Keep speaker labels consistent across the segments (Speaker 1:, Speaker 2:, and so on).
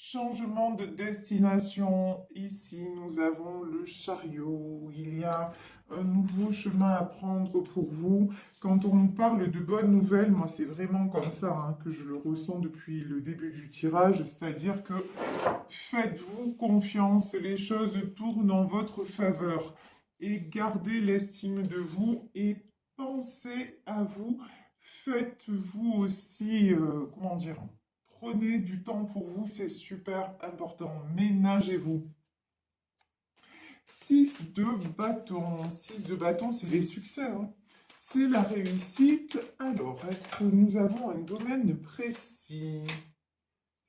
Speaker 1: Changement de destination. Ici, nous avons le chariot. Il y a un nouveau chemin à prendre pour vous. Quand on nous parle de bonnes nouvelles, moi, c'est vraiment comme ça que je le ressens depuis le début du tirage. C'est-à-dire que faites-vous confiance, les choses tournent en votre faveur. Et gardez l'estime de vous et pensez à vous. Faites-vous aussi, comment dire, prenez du temps pour vous, c'est super important. Ménagez-vous. 6 de bâton. 6 de bâton, c'est les succès. C'est la réussite. Alors, est-ce que nous avons un domaine précis?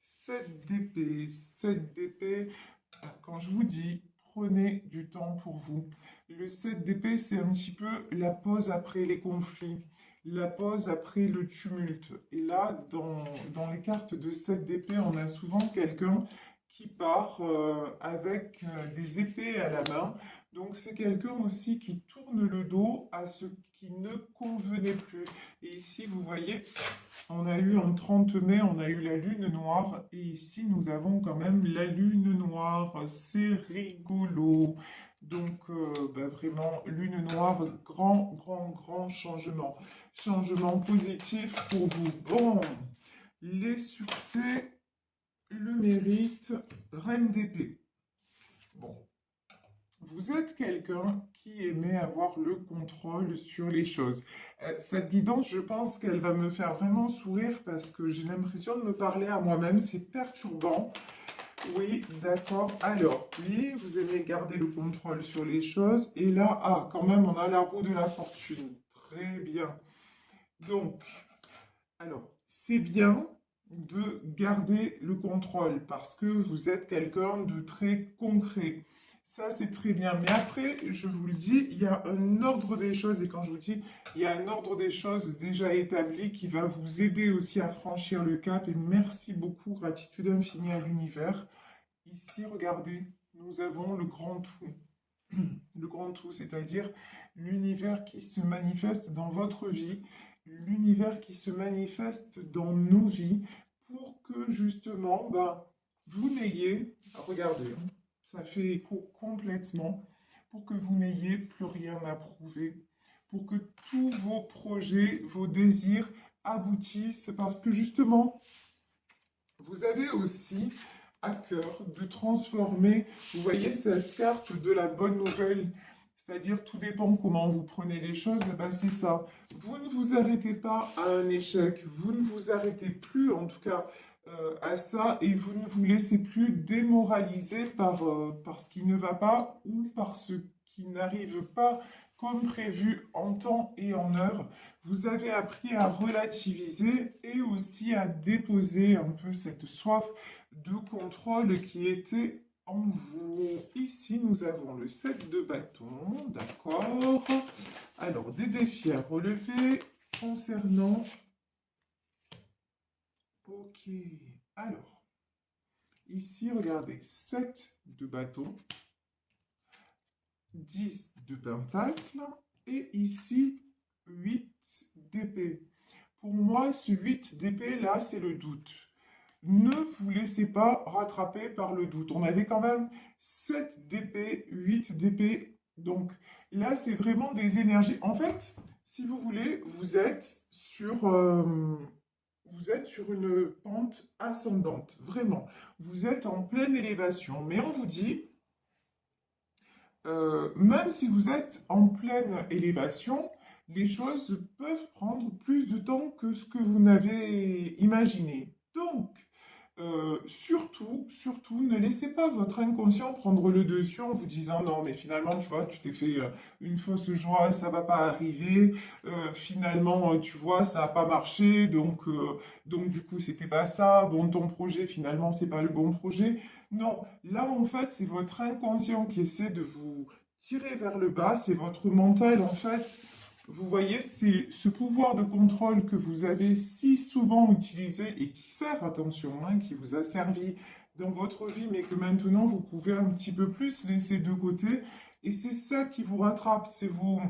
Speaker 1: 7 d'épée. 7 d'épée. Quand je vous dis, prenez du temps pour vous. Le 7 d'épée, c'est un petit peu la pause après les conflits, la pause après le tumulte. Et là, dans les cartes de 7 d'épée, on a souvent quelqu'un qui part avec des épées à la main. Donc c'est quelqu'un aussi qui tourne le dos à ce qui ne convenait plus. Et ici, vous voyez, on a eu en 30 mai, on a eu la lune noire. Et ici, nous avons quand même la lune noire. C'est rigolo. Donc, vraiment, lune noire, grand, grand, grand changement. Changement positif pour vous. Bon, les succès, le mérite, reine d'épée. Bon, vous êtes quelqu'un qui aimait avoir le contrôle sur les choses. Cette guidance, je pense qu'elle va me faire vraiment sourire parce que j'ai l'impression de me parler à moi-même. C'est perturbant. Oui, d'accord. Alors, oui, vous aimez garder le contrôle sur les choses. Et là, quand même, on a la roue de la fortune. Très bien. Donc, alors, c'est bien de garder le contrôle parce que vous êtes quelqu'un de très concret. Ça, c'est très bien. Mais après, je vous le dis, il y a un ordre des choses. Et quand je vous dis, il y a un ordre des choses déjà établi qui va vous aider aussi à franchir le cap. Et merci beaucoup, gratitude infinie à l'univers. Ici, regardez, nous avons le grand tout. Le grand tout, c'est-à-dire l'univers qui se manifeste dans votre vie, l'univers qui se manifeste dans nos vies, pour que justement, vous n'ayez, regardez, ça fait écho complètement, pour que vous n'ayez plus rien à prouver, pour que tous vos projets, vos désirs aboutissent, parce que justement, vous avez aussi à cœur de transformer, vous voyez cette carte de la bonne nouvelle, c'est-à-dire tout dépend comment vous prenez les choses, c'est ça. Vous ne vous arrêtez pas à un échec, vous ne vous arrêtez plus en tout cas à ça et vous ne vous laissez plus démoraliser par ce qui ne va pas ou par ce qui n'arrive pas comme prévu en temps et en heure. Vous avez appris à relativiser et aussi à déposer un peu cette soif de contrôle qui était en vous. Ici, nous avons le 7 de bâton, d'accord. Alors, des défis à relever concernant... Ok, alors, ici, regardez, 7 de bâton, 10 de pentacle, et ici, 8 d'épée. Pour moi, ce 8 d'épée, là, c'est le doute. Ne vous laissez pas rattraper par le doute. On avait quand même 7 d'épée, 8 d'épée. Donc là, c'est vraiment des énergies. En fait, si vous voulez, vous êtes sur une pente ascendante. Vraiment. Vous êtes en pleine élévation. Mais on vous dit, même si vous êtes en pleine élévation, les choses peuvent prendre plus de temps que ce que vous n'avez imaginé. Donc, surtout, ne laissez pas votre inconscient prendre le dessus en vous disant non, mais finalement, tu vois, tu t'es fait une fausse joie, ça va pas arriver. Finalement, tu vois, ça n'a pas marché, donc du coup, c'était pas ça. Bon, ton projet, finalement, c'est pas le bon projet. Non, là, en fait, c'est votre inconscient qui essaie de vous tirer vers le bas. C'est votre mental, en fait. Vous voyez, c'est ce pouvoir de contrôle que vous avez si souvent utilisé et qui sert, attention, qui vous a servi dans votre vie, mais que maintenant vous pouvez un petit peu plus laisser de côté. Et c'est ça qui vous rattrape, c'est vos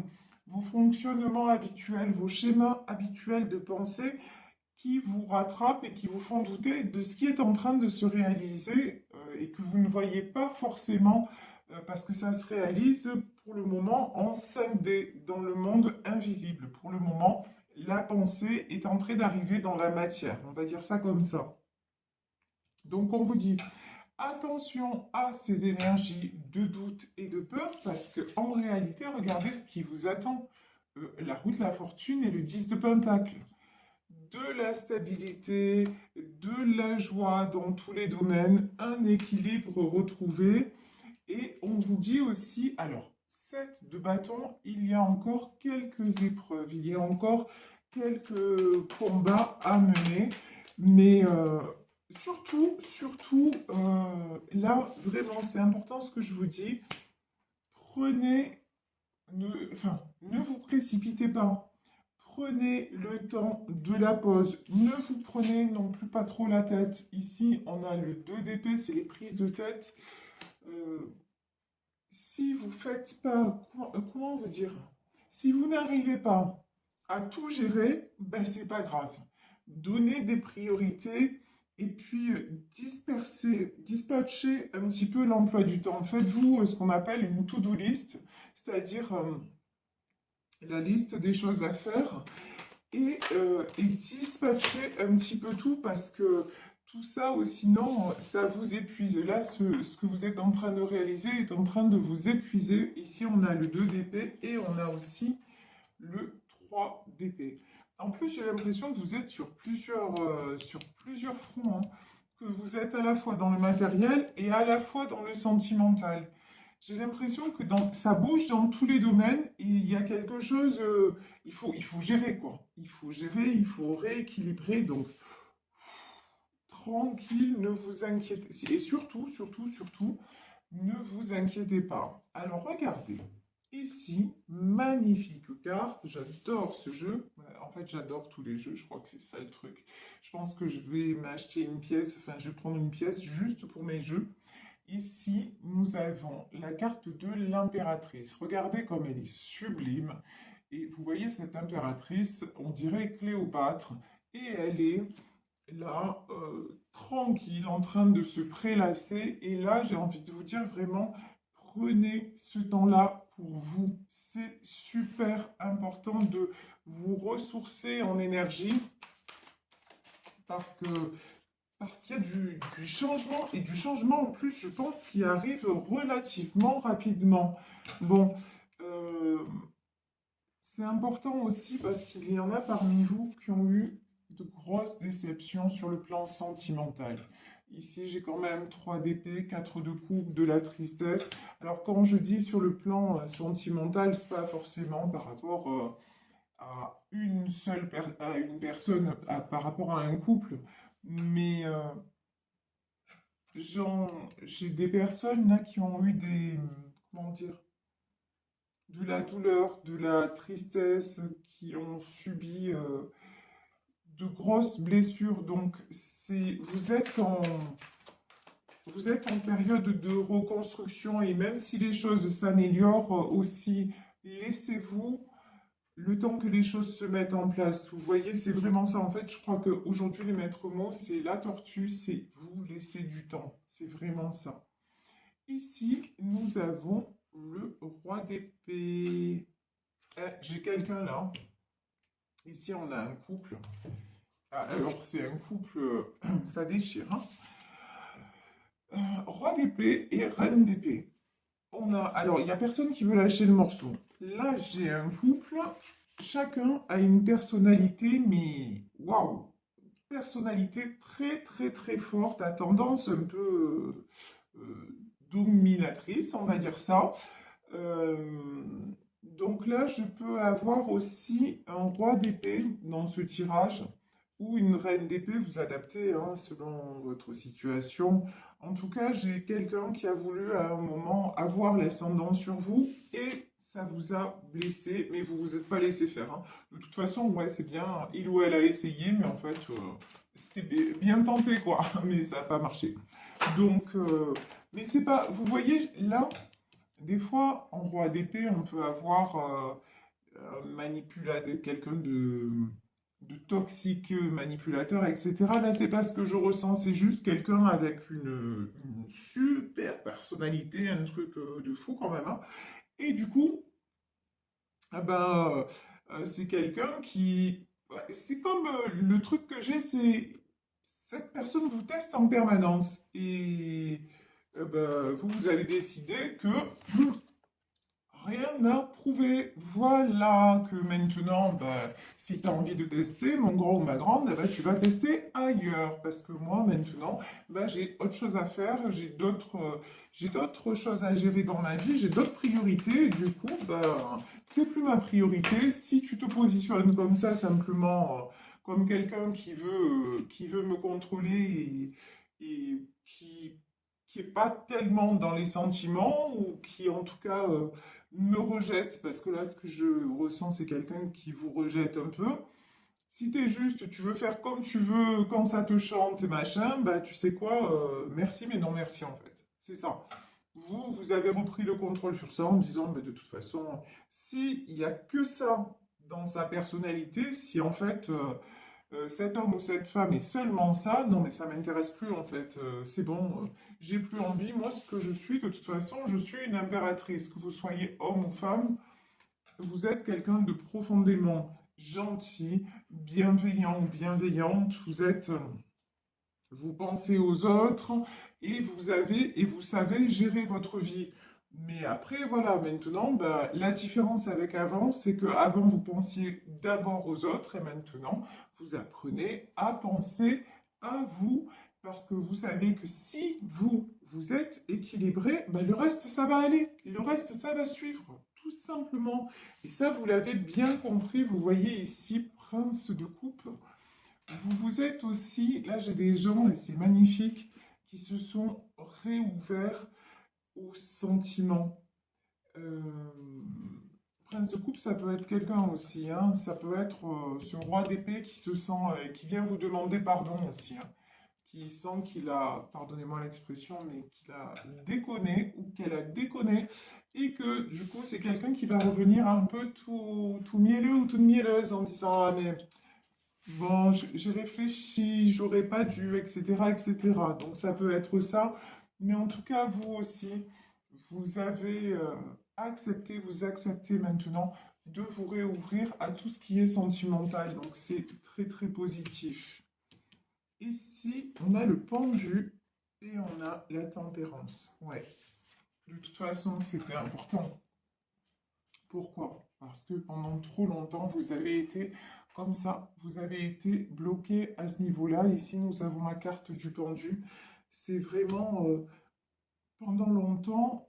Speaker 1: fonctionnements habituels, vos schémas habituels de pensée qui vous rattrapent et qui vous font douter de ce qui est en train de se réaliser et que vous ne voyez pas forcément parce que ça se réalise pour le moment en 5D dans le monde invisible. Pour le moment, la pensée est en train d'arriver dans la matière. On va dire ça comme ça. Donc on vous dit attention à ces énergies de doute et de peur parce que en réalité, regardez ce qui vous attend. La roue de la fortune et le 10 de pentacle. De la stabilité, de la joie dans tous les domaines, un équilibre retrouvé. Et on vous dit aussi, alors, 7 de bâton, il y a encore quelques épreuves, il y a encore quelques combats à mener, mais là, vraiment, c'est important ce que je vous dis, prenez, ne vous précipitez pas. Prenez le temps de la pause. Ne vous prenez non plus pas trop la tête. Ici, on a le 2 d'épée, c'est les prises de tête. Si vous faites pas, comment vous dire? Si vous n'arrivez pas à tout gérer, ben c'est pas grave. Donnez des priorités et puis dispatcher un petit peu l'emploi du temps. Faites-vous ce qu'on appelle une to-do list, c'est-à-dire la liste des choses à faire et dispatcher un petit peu tout parce que tout ça, sinon, ça vous épuise. Là, ce que vous êtes en train de réaliser est en train de vous épuiser. Ici, on a le 2 d'épée et on a aussi le 3 d'épée. En plus, j'ai l'impression que vous êtes sur plusieurs fronts, hein, que vous êtes à la fois dans le matériel et à la fois dans le sentimental. J'ai l'impression que ça bouge dans tous les domaines et il y a quelque chose, il faut gérer quoi. Il faut gérer, il faut rééquilibrer. Donc, tranquille, ne vous inquiétez. Et surtout, ne vous inquiétez pas. Alors, regardez. Ici, magnifique carte. J'adore ce jeu. En fait, j'adore tous les jeux. Je crois que c'est ça le truc. Je pense que je vais m'acheter une pièce. Enfin, je vais prendre une pièce juste pour mes jeux. Ici, nous avons la carte de l'impératrice. Regardez comme elle est sublime. Et vous voyez cette impératrice, on dirait Cléopâtre. Et elle est là, tranquille, en train de se prélasser. Et là, j'ai envie de vous dire vraiment, prenez ce temps-là pour vous. C'est super important de vous ressourcer en énergie parce que parce qu'il y a du changement, et du changement en plus, je pense, qui arrive relativement rapidement. Bon, euh, c'est important aussi parce qu'il y en a parmi vous qui ont eu de grosses déceptions sur le plan sentimental. Ici, j'ai quand même 3 d'épée, 4 de coupe, de la tristesse. Alors, quand je dis sur le plan sentimental, c'est pas forcément par rapport à à une personne, par rapport à un couple, mais j'ai des personnes là qui ont eu comment dire, de la douleur, de la tristesse, qui ont subi de grosses blessures. Donc, vous êtes en période de reconstruction et même si les choses s'améliorent aussi, laissez-vous le temps que les choses se mettent en place. Vous voyez, c'est vraiment ça. En fait, je crois qu'aujourd'hui, les maîtres mots, c'est la tortue, c'est vous laisser du temps. C'est vraiment ça. Ici, nous avons le roi d'épée. J'ai quelqu'un là. Ici, on a un couple. Ah, alors, c'est un couple, ça déchire, hein. Roi d'épée et reine d'épée. Alors, il n'y a personne qui veut lâcher le morceau. Là, j'ai un couple. Chacun a une personnalité, mais waouh! Personnalité très, très, très forte, à tendance un peu dominatrice, on va dire ça. Euh, donc là, je peux avoir aussi un roi d'épée dans ce tirage ou une reine d'épée, vous adaptez hein, selon votre situation. En tout cas, j'ai quelqu'un qui a voulu à un moment avoir l'ascendant sur vous et ça vous a blessé, mais vous vous êtes pas laissé faire, hein. De toute façon, ouais, c'est bien, il ou elle a essayé, mais en fait, c'était bien tenté, quoi, mais ça n'a pas marché. Donc, mais c'est pas, vous voyez, là, des fois, en roi d'épée, on peut avoir quelqu'un de toxique manipulateur, etc. Là, c'est pas ce que je ressens, c'est juste quelqu'un avec une super personnalité, un truc de fou quand même, hein. Et du coup, ah ben, c'est quelqu'un qui... ouais, c'est comme le truc que j'ai, c'est... Cette personne vous teste en permanence. Et ben, vous avez décidé que rien n'a prouvé. Voilà que maintenant, bah, si tu as envie de tester, mon grand ou ma grande, eh ben, tu vas tester ailleurs. Parce que moi, maintenant, bah, j'ai autre chose à faire, j'ai d'autres choses à gérer dans ma vie, j'ai d'autres priorités. Et du coup, bah, c'est plus ma priorité. Si tu te positionnes comme ça, simplement, comme quelqu'un qui veut me contrôler et qui est pas tellement dans les sentiments ou qui en tout cas me rejette, parce que là, ce que je ressens, c'est quelqu'un qui vous rejette un peu. Si t'es juste, tu veux faire comme tu veux, quand ça te chante et machin, bah tu sais quoi, merci mais non merci en fait. C'est ça. Vous avez repris le contrôle sur ça en disant, bah, de toute façon, s'il n'y a que ça dans sa personnalité, si en fait cet homme ou cette femme est seulement ça, non mais ça m'intéresse plus en fait, c'est bon, j'ai plus envie, moi ce que je suis, de toute façon, je suis une impératrice, que vous soyez homme ou femme, vous êtes quelqu'un de profondément gentil, bienveillant ou bienveillante, vous pensez aux autres et vous savez gérer votre vie. Mais après, voilà, maintenant, bah, la différence avec avant, c'est que avant vous pensiez d'abord aux autres et maintenant, vous apprenez à penser à vous parce que vous savez que si vous êtes équilibré, bah, le reste, ça va aller. Le reste, ça va suivre, tout simplement. Et ça, vous l'avez bien compris. Vous voyez ici, prince de coupe. Vous vous êtes aussi, là j'ai des gens, et c'est magnifique, qui se sont réouverts aux sentiments. Euh, Prince de coupe, ça peut être quelqu'un aussi, hein. Ça peut être ce roi d'épée qui se sent, qui vient vous demander pardon aussi, hein. Qui sent qu'il a, pardonnez-moi l'expression, mais qu'il a déconné ou qu'elle a déconné, et que du coup c'est quelqu'un qui va revenir un peu tout mielleux ou toute mielleuse en disant ah mais bon, j'ai réfléchi, j'aurais pas dû, etc., etc. Donc ça peut être ça, mais en tout cas, vous aussi, vous avez accepté, vous acceptez maintenant de vous réouvrir à tout ce qui est sentimental. Donc c'est très très positif. Ici, on a le pendu et on a la tempérance. Ouais, de toute façon, c'était important. Pourquoi? Parce que pendant trop longtemps, vous avez été comme ça, vous avez été bloqué à ce niveau-là. Ici, nous avons la carte du pendu. C'est vraiment pendant longtemps,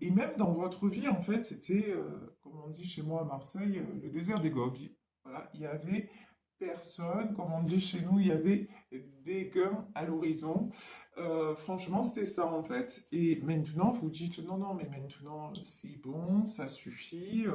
Speaker 1: et même dans votre vie, en fait, c'était, comme on dit chez moi à Marseille, le désert des Gogues. Voilà, il y avait personne, comme on dit chez nous, il y avait des guns à l'horizon. Franchement, c'était ça en fait. Et maintenant, vous dites non, non, mais maintenant, c'est bon, ça suffit.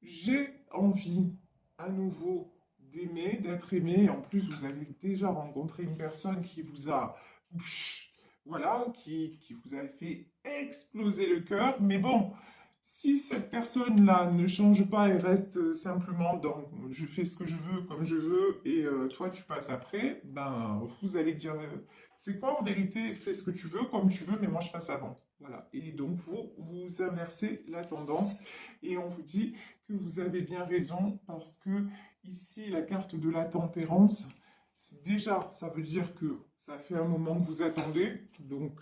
Speaker 1: J'ai envie à nouveau d'aimer, d'être aimé. Et en plus, vous avez déjà rencontré une personne qui vous a, pff, voilà, qui vous a fait exploser le cœur. Mais bon, si cette personne-là ne change pas et reste simplement dans je fais ce que je veux comme je veux et toi tu passes après, ben vous allez dire c'est quoi en vérité, fais ce que tu veux comme tu veux, mais moi je passe avant. Voilà. Et donc vous inversez la tendance et on vous dit que vous avez bien raison parce que ici la carte de la tempérance, déjà ça veut dire que ça fait un moment que vous attendez, donc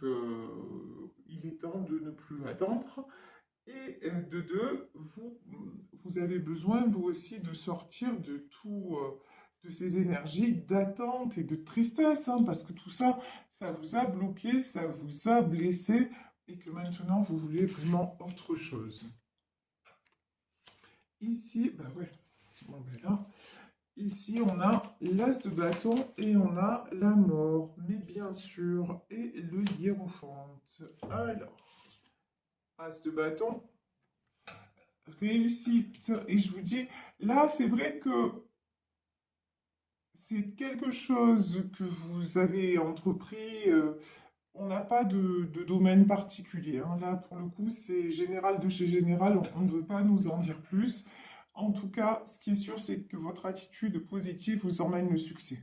Speaker 1: il est temps de ne plus attendre. Et de deux, vous avez besoin, vous aussi, de sortir de tout, de ces énergies d'attente et de tristesse, hein, parce que tout ça, ça vous a bloqué, ça vous a blessé, et que maintenant, vous voulez vraiment autre chose. Ici, bah ouais, bon ben là, ici on a l'as de bâton et on a la mort, mais bien sûr, et le hiérophante. Alors, as de bâton, réussite. Et je vous dis, là, c'est vrai que c'est quelque chose que vous avez entrepris. On n'a pas de domaine particulier, hein. Là, pour le coup, c'est général de chez général. On ne veut pas nous en dire plus. En tout cas, ce qui est sûr, c'est que votre attitude positive vous emmène le succès.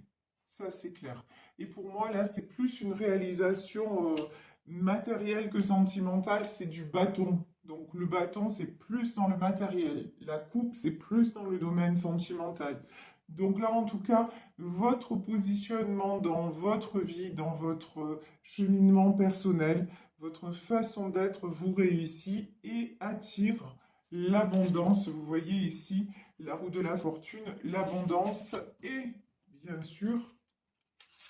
Speaker 1: Ça, c'est clair. Et pour moi, là, c'est plus une réalisation matérielle que sentimentale, c'est du bâton. Donc le bâton, c'est plus dans le matériel. La coupe, c'est plus dans le domaine sentimental. Donc là, en tout cas, votre positionnement dans votre vie, dans votre cheminement personnel, votre façon d'être vous réussit et attire l'abondance. Vous voyez ici la roue de la fortune, l'abondance et bien sûr,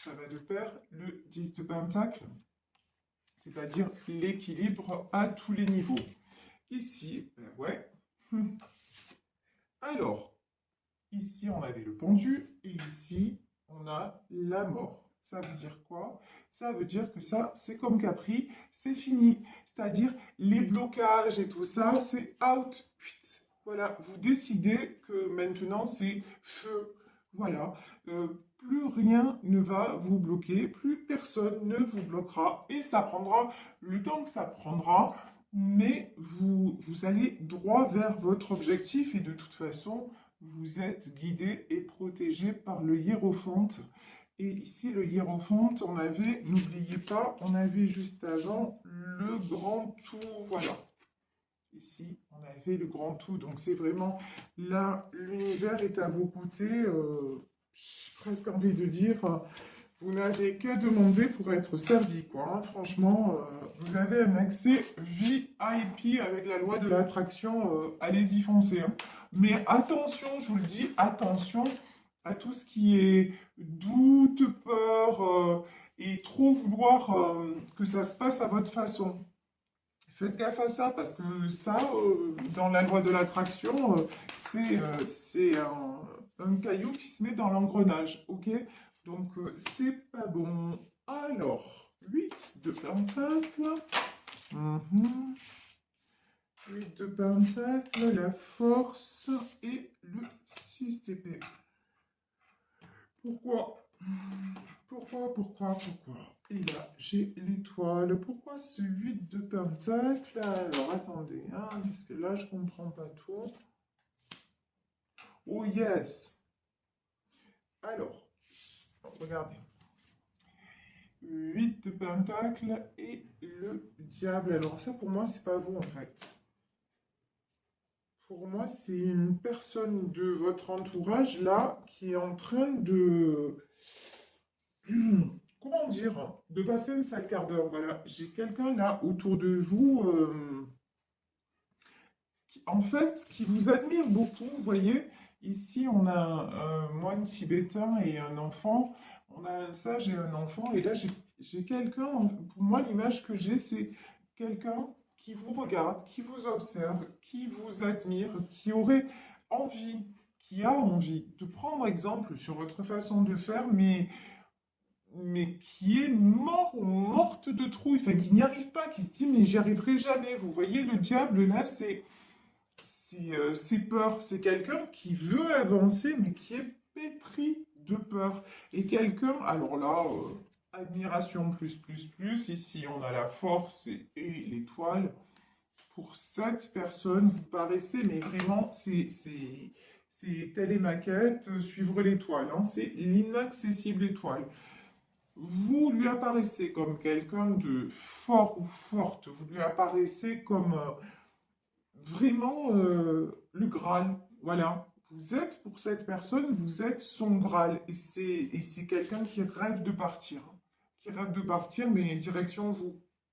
Speaker 1: ça va de pair, le 10 de pentacle, c'est-à-dire l'équilibre à tous les niveaux. Ici, ouais. Alors, ici, on avait le pendu et ici, on a la mort. Ça veut dire quoi? Ça veut dire que ça, c'est comme Capri, c'est fini. C'est-à-dire, les blocages et tout ça, c'est out. Voilà, vous décidez que maintenant, c'est feu. Voilà, plus rien ne va vous bloquer, plus personne ne vous bloquera. Et ça prendra le temps que ça prendra, mais vous allez droit vers votre objectif et de toute façon, vous êtes guidé et protégé par le hiérophante. Et ici, le hiérophante, on avait, n'oubliez pas, on avait juste avant le grand tout. Voilà. Ici, on avait le grand tout. Donc, c'est vraiment là, l'univers est à vos côtés. J'ai presque envie de dire, vous n'avez qu'à demander pour être servi, quoi. Hein. Franchement, vous avez un accès VIP avec la loi de l'attraction. Allez-y, foncez. Hein. Mais attention, je vous le dis, attention à tout ce qui est doute, peur et trop vouloir que ça se passe à votre façon. Faites gaffe à ça parce que ça, dans la loi de l'attraction, c'est un caillou qui se met dans l'engrenage, ok? Donc, c'est pas bon. Alors, 8 de pentacle. 8 de pentacle, la force et le 6 d'épée. Pourquoi? Pourquoi? Et là, j'ai l'étoile. Pourquoi ce 8 de pentacle? Alors, attendez, hein, parce que là, je comprends pas tout. Oh yes! Alors, regardez. 8 de pentacle et le diable. Alors ça, pour moi, c'est pas vous, en fait. Pour moi, c'est une personne de votre entourage, là, qui est en train de... Comment dire? De passer un sale quart d'heure. Voilà, j'ai quelqu'un là autour de vous en fait, qui vous admire beaucoup. Vous voyez, ici, on a un moine tibétain et un enfant. On a un sage et un enfant. Et là, j'ai quelqu'un, pour moi, l'image que j'ai, c'est quelqu'un qui vous regarde, qui vous observe, qui vous admire, qui aurait envie, qui a envie de prendre exemple sur votre façon de faire, mais qui est mort ou morte de trouille, enfin qui n'y arrive pas, qui se dit mais j'y arriverai jamais. Vous voyez, le diable là, c'est peur. C'est quelqu'un qui veut avancer, mais qui est pétri de peur. Et quelqu'un, alors là, admiration plus. Ici, on a la force et l'étoile. Pour cette personne, vous paraissez, mais vraiment, c'est telle est ma quête, suivre l'étoile. Hein, c'est l'inaccessible étoile. Vous lui apparaissez comme quelqu'un de fort ou forte. Vous lui apparaissez comme vraiment le Graal. Voilà. Vous êtes pour cette personne, vous êtes son Graal. Et c'est quelqu'un qui rêve de partir. Qui rêve de partir, mais direction vous.